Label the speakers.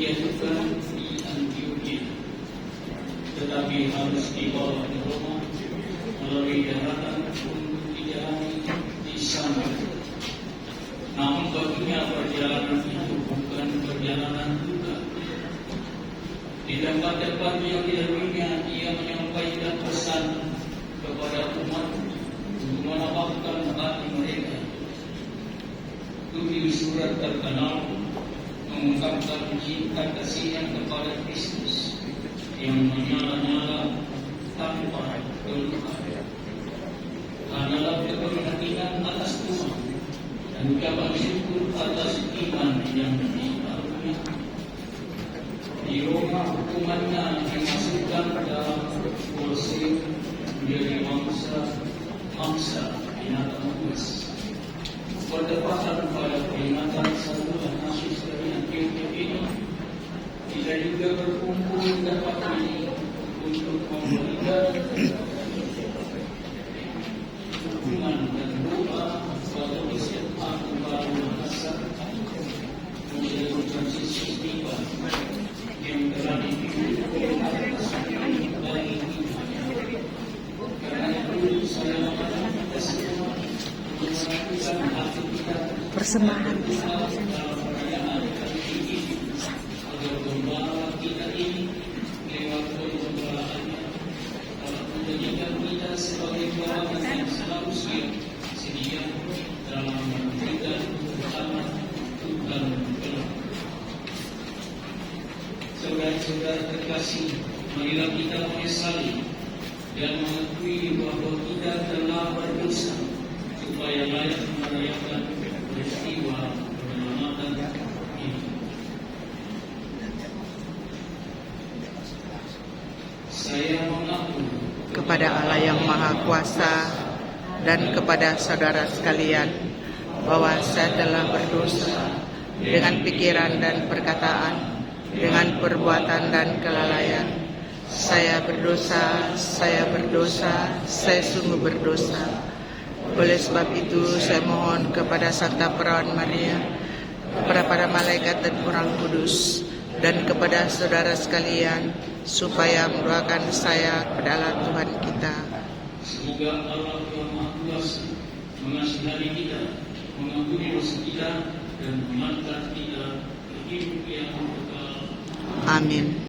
Speaker 1: dijatuhkan di Antioquia, tetapi harus dibawa ke Roma melalui daratan untuk dijalani di sana. Namun baginya perjalanan itu bukan perjalanan duka. Di tempat-tempat yang dilaluinya, ia menyampaikan pesan kepada umat untuk menapakkan hati mereka. Tujuh surat terkenal mengungkapkan cinta kasihnya kepada Kristus yang menyala-nyala tanpa keluhan. Adalah keprihatinan atas Tuhan dan ucapan syukur atas iman yang dikaruniai. Di Roma hukumannya dimasukkan dalam Kolose menjadi mangsa binatang buas. Berdasarkan pada peringatan Satuan Yesus dari Antioquia ini, kita juga berkumpul di tempat ini untuk memberikan dukungan dan doa pada SMA Baru Makassar menjadi Franciscus Diva yang telah dipimpin oleh atas dari ini. Karena itu saya mengatakan kita semua melakukan hati kita
Speaker 2: persembahan
Speaker 1: dalam perayaan kali ini agar gembala kita ini lewat penggembalaannya dapat menjadikan kita sebagai golongan yang selalu siap sedia dalam memberikan bersama Tuhan kelak. Saudara-saudara terkasih, marilah kita menyesali dan mengakui bahwa kita telah berdosa supaya layak merayakan peristiwa penyelamatan ini. Saya mengaku
Speaker 2: kepada Allah yang Maha Kuasa dan kepada saudara sekalian bahwa saya telah berdosa dengan pikiran dan perkataan, dengan perbuatan dan kelalaian. Saya berdosa, saya sungguh berdosa. Oleh sebab itu, saya mohon kepada Santa Perawan Maria, kepada para malaikat dan orang kudus, dan kepada saudara sekalian, supaya mendoakan saya kepada Allah Tuhan kita.
Speaker 1: semoga Allah yang Maha Kuasa mengasihani kita, mengampuni dosa kita, dan mengangkat kita ke hidup yang kekal.
Speaker 2: Amin.